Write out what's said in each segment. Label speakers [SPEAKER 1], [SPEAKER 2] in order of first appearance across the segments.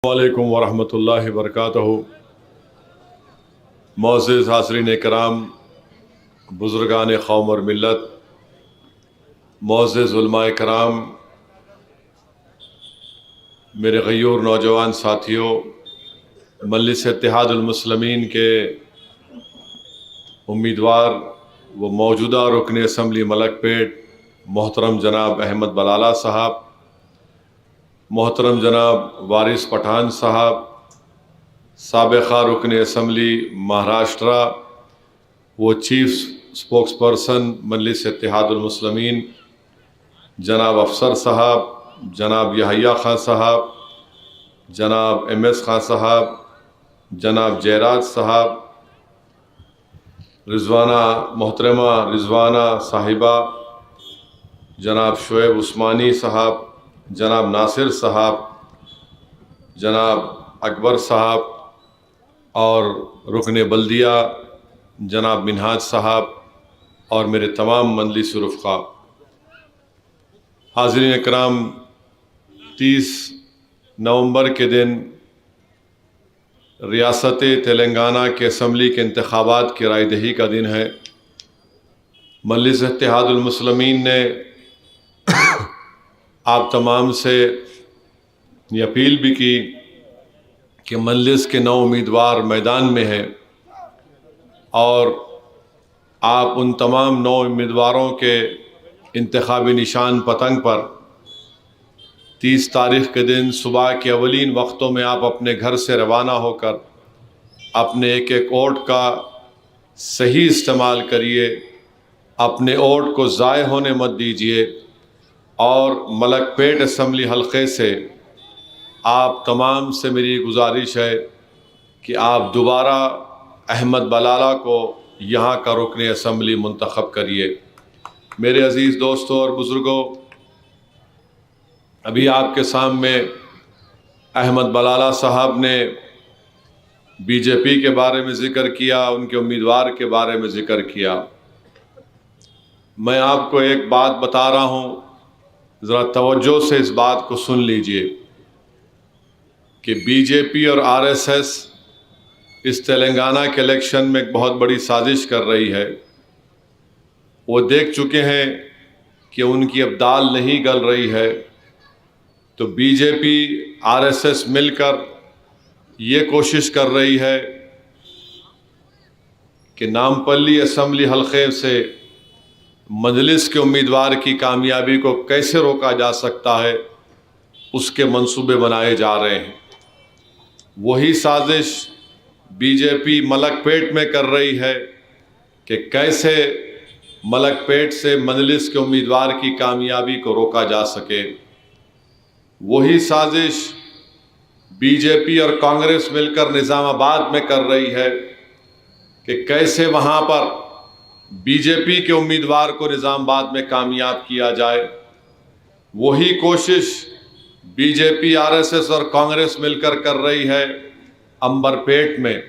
[SPEAKER 1] वालेकुम वरहमतुल्लाहि वबरकातुहू। मोअज़्ज़िज़ हाज़रीन कराम, बुज़ुर्गान क़ौम और मिल्लत, मोअज़्ज़िज़ उलमाए कराम, मेरे ग़य्यूर नौजवान साथियों, मजलिस इत्तेहादुल मुस्लिमीन के उम्मीदवार व मौजूदा रुकन असम्बली मलकपेट मोहतरम जनाब अहमद बलाला साहब, मोहतरम जनाब वारिस पठान साहब, साबिक़ा रुकन असम्बली महाराष्ट्र वो चीफ स्पोक्स पर्सन मजलिस इत्तेहादुल मुस्लिमीन जनाब अफसर साहब, जनाब यहया खां साहब, जनाब MS खां साहब, जनाब जयराज साहब, रिजवाना मोहतरमा रिजवाना साहिबा, जनाब शुएब उस्मानी साहब, जनाब नासिर साहब, जनाब अकबर साहब और रुकन बल्दिया जनाब मिनहाज साहब और मेरे तमाम मजलिस रुफ़क़ा, हाज़रीन इकराम, 30 नवंबर के दिन रियासत तेलंगाना के असम्बली के इंतख़ाबात की रायदही का दिन है। मजलिस इत्तेहादुल मुस्लिमीन ने आप तमाम से ये अपील भी की कि मजलिस के 9 उम्मीदवार मैदान में हैं और आप उन तमाम 9 उम्मीदवारों के इंतखाबी निशान पतंग पर 30 तारीख़ के दिन सुबह के अवलीन वक्तों में आप अपने घर से रवाना होकर अपने एक एक वोट का सही इस्तेमाल करिए, अपने वोट को ज़ाय होने मत दीजिए और मलकपेट असम्बली हलक़े से आप तमाम से मेरी गुजारिश है कि आप दोबारा अहमद बलाला को यहाँ का रुकन असम्बली मुंतखब करिए। मेरे अज़ीज़ दोस्तों और बुज़ुर्गों, अभी आपके सामने अहमद बलाला साहब ने BJP के बारे में ज़िक्र किया, उनके उम्मीदवार के बारे में ज़िक्र किया। मैं आपको एक बात बता रहा हूँ, ज़रा तवज्जो से इस बात को सुन लीजिए कि BJP और RSS इस तेलंगाना के इलेक्शन में एक बहुत बड़ी साजिश कर रही है। वो देख चुके हैं कि उनकी अब दाल नहीं गल रही है, तो BJP RSS मिलकर ये कोशिश कर रही है कि नामपल्ली असम्बली हलक़े से मजलिस के उम्मीदवार की कामयाबी को कैसे रोका जा सकता है, उसके मंसूबे बनाए जा रहे हैं। वही साजिश BJP मलकपेट में कर रही है कि कैसे मलकपेट से मजलिस के उम्मीदवार की कामयाबी को रोका जा सके। वही साजिश BJP और कांग्रेस मिलकर निज़ामाबाद में कर रही है कि कैसे वहाँ पर BJP के उम्मीदवार को निज़ामाबाद में कामयाब किया जाए। वही कोशिश BJP RSS और कांग्रेस मिलकर कर रही है अंबरपेट में,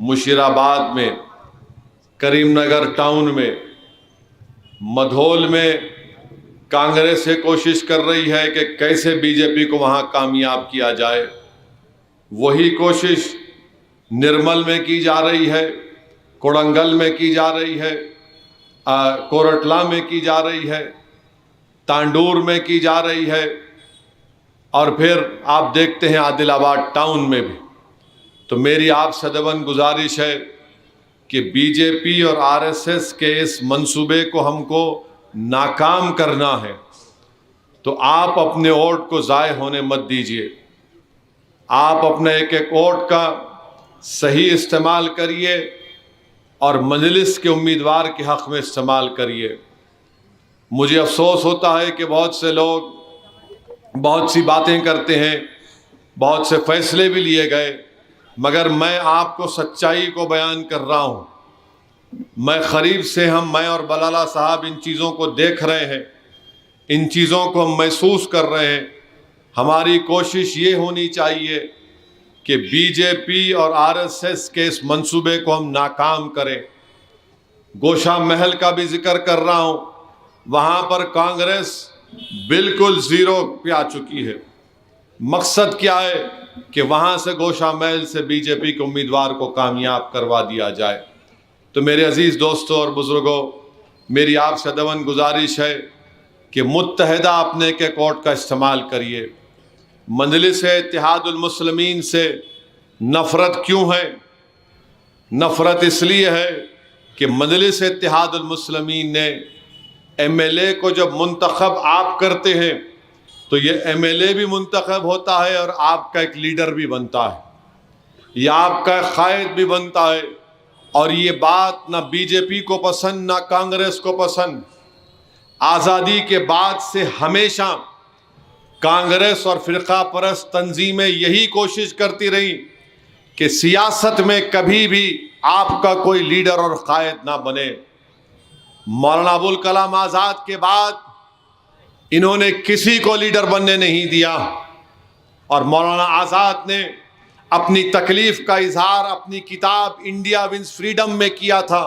[SPEAKER 1] मुशीराबाद में, करीमनगर टाउन में, मधोल में कांग्रेस ये कोशिश कर रही है कि कैसे BJP को वहाँ कामयाब किया जाए। वही कोशिश निर्मल में की जा रही है, कोडंगल में की जा रही है, कोरटला में की जा रही है, तांडूर में की जा रही है और फिर आप देखते हैं आदिलाबाद टाउन में भी। तो मेरी आप सदबन गुजारिश है कि BJP और RSS के इस मंसूबे को हमको नाकाम करना है, तो आप अपने वोट को ज़ाय होने मत दीजिए। आप अपने एक एक वोट का सही इस्तेमाल करिए और मजलिस के उम्मीदवार के हक़ में इस्तेमाल करिए। मुझे अफसोस होता है कि बहुत से लोग बहुत सी बातें करते हैं, बहुत से फ़ैसले भी लिए गए, मगर मैं आपको सच्चाई को बयान कर रहा हूँ। मैं करीब से मैं और बलाला साहब इन चीज़ों को देख रहे हैं, इन चीज़ों को हम महसूस कर रहे हैं। हमारी कोशिश ये होनी चाहिए कि BJP और RSS के इस मंसूबे को हम नाकाम करें। गोशा महल का भी जिक्र कर रहा हूँ, वहाँ पर कांग्रेस बिल्कुल ज़ीरो पे आ चुकी है। मकसद क्या है कि वहाँ से गोशामैल से बीजेपी के उम्मीदवार को कामयाब करवा दिया जाए। तो मेरे अजीज़ दोस्तों और बुज़ुर्गों, मेरी आपसे अदवन गुजारिश है कि मुत्तहिदा अपने के कोर्ट का इस्तेमाल करिए। मजलिस इत्तेहादुल मुस्लिमीन से नफ़रत क्यों है? नफ़रत इसलिए है कि मजलिस इत्तेहादुल मुस्लिमीन ने MLA को जब मुंतखब आप करते हैं तो ये MLA भी मुंतखब होता है और आपका एक लीडर भी बनता है, ये आपका कायद भी बनता है। और ये बात ना बीजेपी को पसंद ना कांग्रेस को पसंद। आज़ादी के बाद से हमेशा कांग्रेस और फ़िरका परस्त तंजीमें यही कोशिश करती रही कि सियासत में कभी भी आपका कोई लीडर और कायद ना बने। मौलाना अबुल कलाम आज़ाद के बाद इन्होंने किसी को लीडर बनने नहीं दिया और मौलाना आज़ाद ने अपनी तकलीफ़ का इजहार अपनी किताब इंडिया विंस फ्रीडम में किया था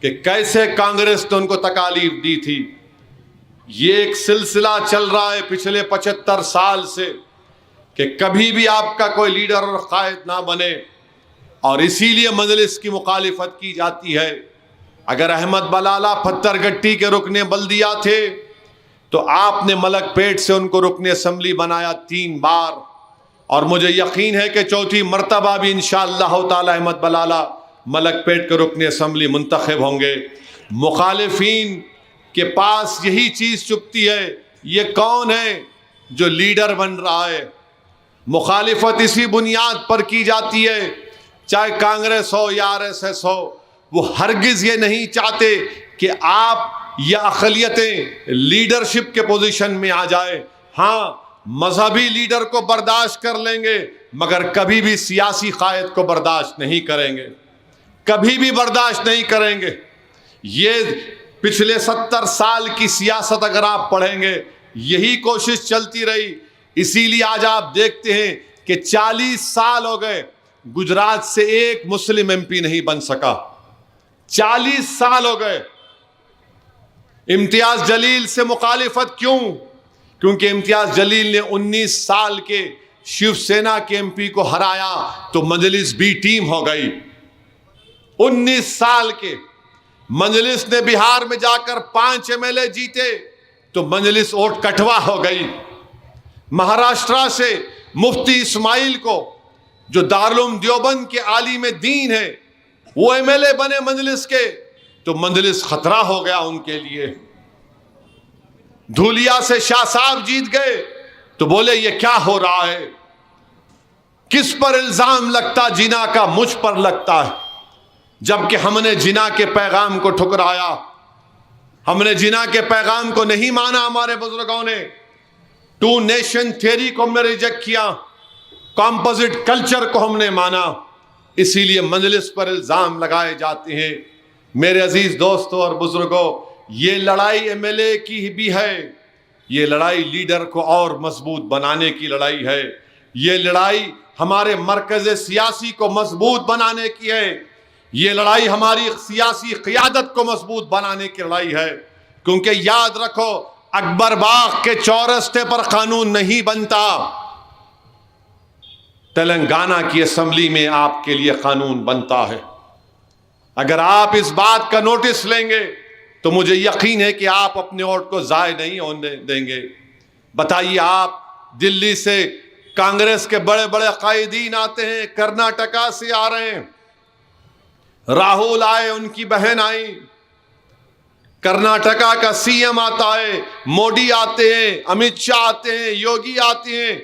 [SPEAKER 1] कि कैसे कांग्रेस ने उनको तकालीफ दी थी। ये एक सिलसिला चल रहा है पिछले 75 साल से कि कभी भी आपका कोई लीडर और कायद ना बने और इसीलिए मजलिस की मुखालिफत की जाती है। अगर अहमद बलाला पत्थरगट्टी के रुकने बल्दिया थे तो आपने मलकपेट से उनको रुकने असम्बली बनाया 3 बार और मुझे यकीन है कि चौथी मर्तबा भी इंशाअल्लाह ताला अहमद बलाला मलकपेट के रुकने असम्बली मुंतखब होंगे। मुखालिफिन के पास यही चीज़ चुपती है, ये कौन है जो लीडर बन रहा है। मुखालिफत इसी बुनियाद पर की जाती है, चाहे कांग्रेस हो या RSS हो, वो हरगिज़ ये नहीं चाहते कि आप या अक़लियतें लीडरशिप के पोजीशन में आ जाए। हाँ, मजहबी लीडर को बर्दाश्त कर लेंगे मगर कभी भी सियासी कायद को बर्दाश्त नहीं करेंगे, कभी भी बर्दाश्त नहीं करेंगे। ये पिछले 70 साल की सियासत अगर आप पढ़ेंगे यही कोशिश चलती रही। इसीलिए आज आप देखते हैं कि 40 साल हो गए गुजरात से एक मुस्लिम MP नहीं बन सका। 40 साल हो गए। इम्तियाज जलील से मुखालिफत क्यों? क्योंकि इम्तियाज जलील ने 19 साल के शिवसेना के MP को हराया तो मजलिस B टीम हो गई। 19 साल के मजलिस ने बिहार में जाकर 5 MLA जीते तो मजलिस वोट कटवा हो गई। महाराष्ट्र से मुफ्ती इस्माइल को जो दारुल देवबंद के आलिम दीन है वो MLA बने मजलिस के तो मजलिस खतरा हो गया उनके लिए। धूलिया से शाह साहब जीत गए तो बोले ये क्या हो रहा है, किस पर इल्जाम लगता जिना का, मुझ पर लगता है। जबकि हमने जिना के पैगाम को ठुकराया, हमने जिना के पैगाम को नहीं माना। हमारे बुजुर्गों ने 2 नेशन थ्योरी को हमने रिजेक्ट किया, कॉम्पोजिट कल्चर को हमने माना। इसीलिए मजलिस पर इल्जाम लगाए जाते हैं। मेरे अजीज दोस्तों और बुजुर्गों, ये लड़ाई MLA की भी है, ये लड़ाई लीडर को और मजबूत बनाने की लड़ाई है। ये लड़ाई हमारे मरकज़ सियासी को मजबूत बनाने की है। ये लड़ाई हमारी सियासी क़ियादत को मजबूत बनाने की लड़ाई है। क्योंकि याद रखो, अकबर बाग के चौरस्ते पर कानून नहीं बनता, तेलंगाना की असम्बली में आपके लिए कानून बनता है। अगर आप इस बात का नोटिस लेंगे तो मुझे यकीन है कि आप अपने वोट को ज़ाय नहीं होने देंगे। बताइए, आप दिल्ली से कांग्रेस के बड़े बड़े कायदीन आते हैं, कर्नाटका से आ रहे हैं, राहुल आए, उनकी बहन आई, कर्नाटका का CM आता है, मोदी आते हैं, अमित शाह आते हैं, योगी आते हैं।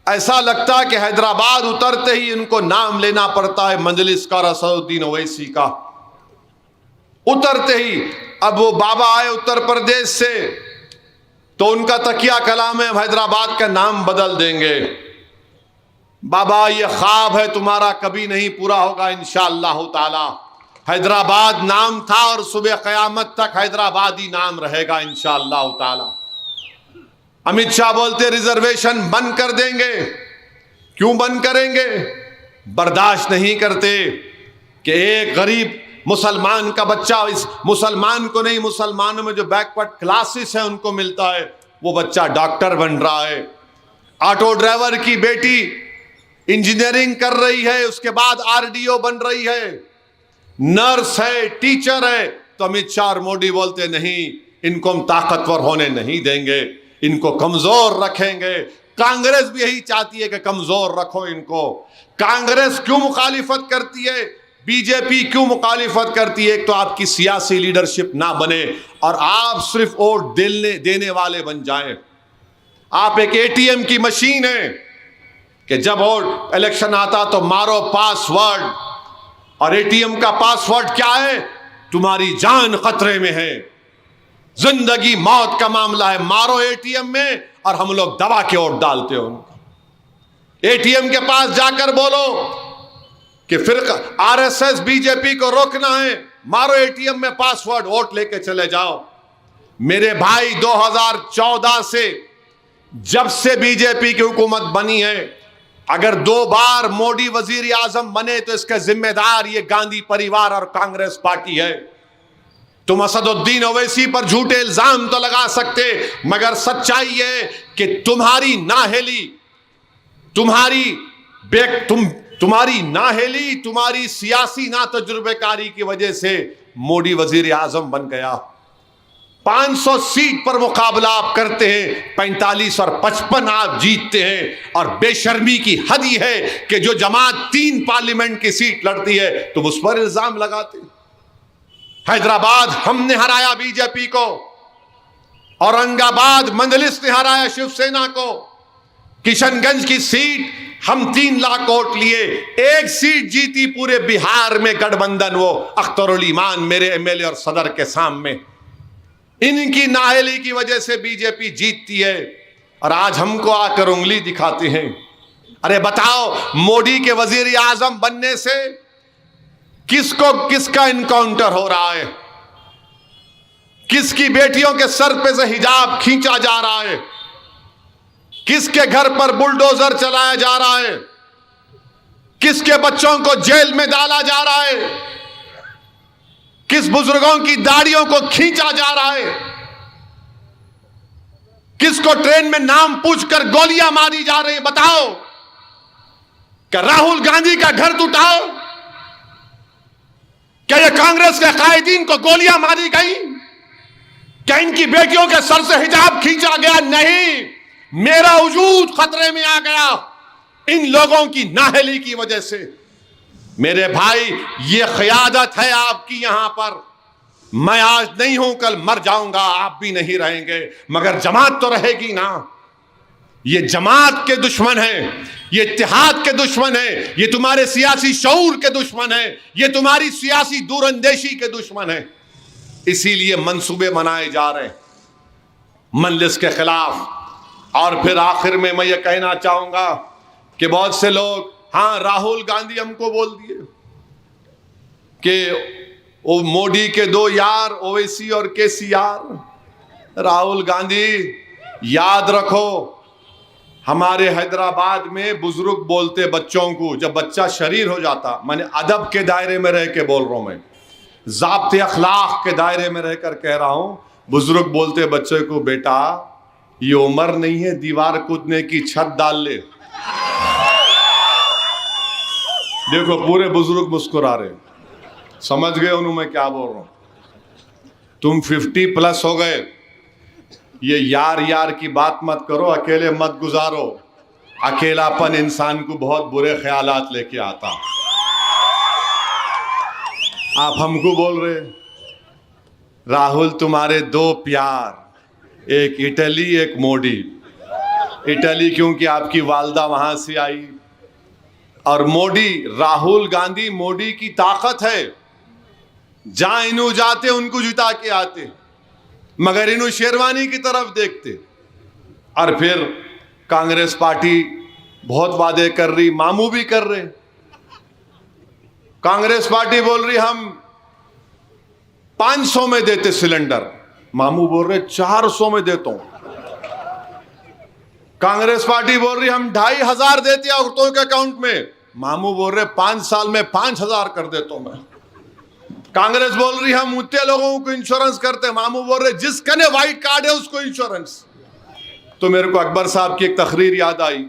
[SPEAKER 1] ऐसा लगता है कि हैदराबाद उतरते ही इनको नाम लेना पड़ता है मजलिस का, असदुद्दीन ओवैसी का। उतरते ही अब वो बाबा आए उत्तर प्रदेश से तो उनका तकिया कलाम है हैदराबाद का नाम बदल देंगे। बाबा, ये ख्वाब है तुम्हारा, कभी नहीं पूरा होगा इंशाअल्लाह ताला। हैदराबाद नाम था और सुबह क़यामत तक हैदराबादी नाम रहेगा इंशाअल्लाह ताला। अमित शाह बोलते रिजर्वेशन बंद कर देंगे। क्यों बंद करेंगे? बर्दाश्त नहीं करते कि एक गरीब मुसलमान का बच्चा, इस मुसलमान को नहीं, मुसलमानों में जो बैकवर्ड क्लासेस है उनको मिलता है, वो बच्चा डॉक्टर बन रहा है। ऑटो ड्राइवर की बेटी इंजीनियरिंग कर रही है, उसके बाद आरडीओ बन रही है, नर्स है, टीचर है, तो अमित शाह और मोदी बोलते नहीं, इनको हम ताकतवर होने नहीं देंगे, इनको कमजोर रखेंगे। कांग्रेस भी यही चाहती है कि कमजोर रखो इनको। कांग्रेस क्यों मुखालिफत करती है, बीजेपी क्यों मुखालिफत करती है? एक तो आपकी सियासी लीडरशिप ना बने और आप सिर्फ वोट देने वाले बन जाएं। आप एक एटीएम की मशीन है कि जब वोट इलेक्शन आता तो मारो पासवर्ड, और एटीएम का पासवर्ड क्या है? तुम्हारी जान खतरे में है, जिंदगी मौत का मामला है, मारो एटीएम में, और हम लोग दबा के वोट डालते हो उनको। एटीएम के पास जाकर बोलो कि फिर आरएसएस बीजेपी को रोकना है, मारो एटीएम में पासवर्ड, वोट लेके चले जाओ। मेरे भाई 2014 से जब से बीजेपी की हुकूमत बनी है, अगर 2 बार मोदी वजीर आजम बने तो इसका जिम्मेदार ये गांधी परिवार और कांग्रेस पार्टी है। तुम असदुद्दीन ओवैसी पर झूठे इल्जाम तो लगा सकते, मगर सच्चाई है कि तुम्हारी नाहेली, तुम्हारी सियासी ना तजुर्बेकारी की वजह से मोदी वजीर आजम बन गया। 500 सीट पर मुकाबला आप करते हैं, 45 और 55 आप जीतते हैं, और बेशर्मी की हद ही है कि जो जमात 3 पार्लियामेंट की सीट लड़ती है तुम उस पर इल्जाम लगाते। हैदराबाद हमने हराया बीजेपी को, औरंगाबाद मंजलिस ने हराया शिवसेना को, किशनगंज की सीट हम 3 लाख वोट लिए, 1 सीट जीती पूरे बिहार में गठबंधन, वो अख्तरुल ईमान मेरे एमएलए और सदर के सामने। इनकी नाअहली की वजह से बीजेपी जीतती है, और आज हमको आकर उंगली दिखाते हैं। अरे बताओ, मोदी के वजीर आजम बनने से किसका इनकाउंटर हो रहा है? किसकी बेटियों के सर पे से हिजाब खींचा जा रहा है? किसके घर पर बुलडोजर चलाया जा रहा है? किसके बच्चों को जेल में डाला जा रहा है? किस बुजुर्गों की दाढ़ियों को खींचा जा रहा है? किसको ट्रेन में नाम पूछकर गोलियां मारी जा रही है? बताओ, क्या राहुल गांधी का घर टूटाओ? क्या ये कांग्रेस के कायदीन को गोलियां मारी गई? क्या इनकी बेटियों के सर से हिजाब खींचा गया? नहीं, मेरा वजूद खतरे में आ गया इन लोगों की नाअहली की वजह से। मेरे भाई, ये क़यादत है आपकी यहां पर। मैं आज नहीं हूं, कल मर जाऊंगा, आप भी नहीं रहेंगे, मगर जमात तो रहेगी ना। ये जमात के दुश्मन है, ये इत्तेहाद के दुश्मन है, ये तुम्हारे सियासी शऊर के दुश्मन है, ये तुम्हारी सियासी दूरंदेशी के दुश्मन है। इसीलिए मंसूबे बनाए जा रहे हैं मंजलिस के खिलाफ। और फिर आखिर में मैं ये कहना चाहूंगा कि बहुत से लोग, हाँ, राहुल गांधी हमको बोल दिए कि वो मोदी के 2 यार ओवैसी और केसीआर। राहुल गांधी, याद रखो, हमारे हैदराबाद में बुजुर्ग बोलते बच्चों को, जब बच्चा शरीर हो जाता, मैंने अदब के दायरे में रह के बोल रहा हूं, मैं ज़ाब्ते अखलाक के दायरे में रहकर कह रहा हूं, बुजुर्ग बोलते बच्चे को, बेटा ये उम्र नहीं है दीवार कूदने की, छत डाल ले। देखो पूरे बुजुर्ग मुस्कुरा रहे, समझ गए उन्होंने मैं क्या बोल रहा हूं। तुम 50+ हो गए, ये यार यार की बात मत करो, अकेले मत गुजारो। अकेलापन इंसान को बहुत बुरे ख्यालात लेके आता। आप हमको बोल रहे राहुल तुम्हारे 2 प्यार, एक इटली एक मोदी। इटली क्योंकि आपकी वालदा वहां से आई, और मोदी, राहुल गांधी मोदी की ताकत है, जहां इन्हों जाते उनको जिता के आते, मगर इन्हों शेरवानी की तरफ देखते। और फिर कांग्रेस पार्टी बहुत वादे कर रही, मामू भी कर रहे। कांग्रेस पार्टी बोल रही हम 500 में देते सिलेंडर, मामू बोल रहे 400 में देता हूं। कांग्रेस पार्टी बोल रही हम 2500 देते औरतों के अकाउंट में, मामू बोल रहे 5 साल में 5000 कर देता हूं मैं। कांग्रेस बोल रही हम उतने लोगों को इंश्योरेंस करते, मामू बोल रहे जिसका ने व्हाइट कार्ड है उसको इंश्योरेंस। तो मेरे को अकबर साहब की एक तकरीर याद आई।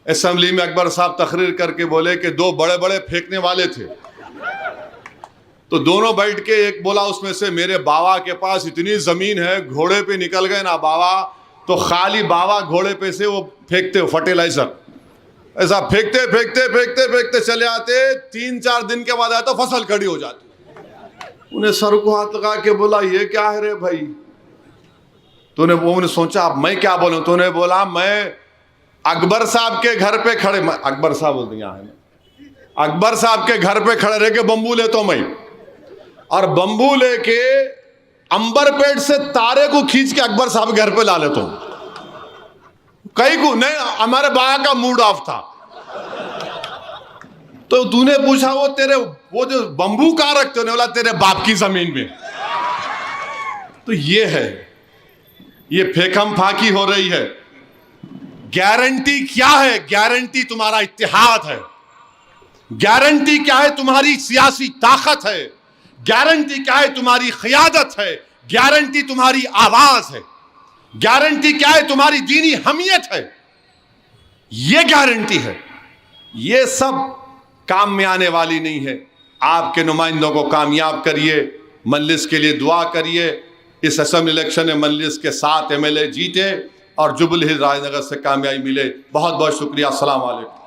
[SPEAKER 1] असेंबली में अकबर साहब तकरीर करके बोले कि दो बड़े बड़े फेंकने वाले थे, तो दोनों बैठ के एक बोला उसमें से मेरे बाबा के पास इतनी जमीन है, घोड़े पे निकल गए ना बाबा, तो खाली बाबा घोड़े पे से वो फेंकते फर्टिलाइजर, ऐसा फेंकते फेंकते फेंकते फेंकते चले आते, 3-4 दिन के बाद आया तो फसल खड़ी हो जाती। उन्हें सर को हाथ लगा के बोला ये क्या है रे भाई? तूने वो उन्हें सोचा अब मैं क्या बोलूं? तूने बोला मैं अकबर साहब के घर पे खड़े, अकबर साहब बोलते यहाँ है, अकबर साहब के घर पे खड़े रह के बंबू लेता हूं मैं, और बंबू लेके अंबरपेट से तारे को खींच के अकबर साहब घर पे ला लेता हूं। कई को नहीं, हमारे बाबा का मूड ऑफ था। तो तूने पूछा वो जो बंबू कहां रखते हो? बोला तेरे बाप की जमीन में। तो ये है, ये फेकम फाकी हो रही है। गारंटी क्या है? गारंटी तुम्हारा इत्तेहाद है, गारंटी क्या है? तुम्हारी सियासी ताकत है, गारंटी क्या है? तुम्हारी क़यादत है, गारंटी तुम्हारी आवाज है, गारंटी क्या है? तुम्हारी दीनी हमियत है। ये गारंटी है। ये सब काम में आने वाली नहीं है। आपके नुमाइंदों को कामयाब करिए, मजलिस के लिए दुआ करिए। इस असेंबली इलेक्शन में मजलिस के 7 MLA जीते और जुबली हिल्स राजनगर से कामयाबी मिले। बहुत बहुत शुक्रिया। अस्सलाम वालेकुम।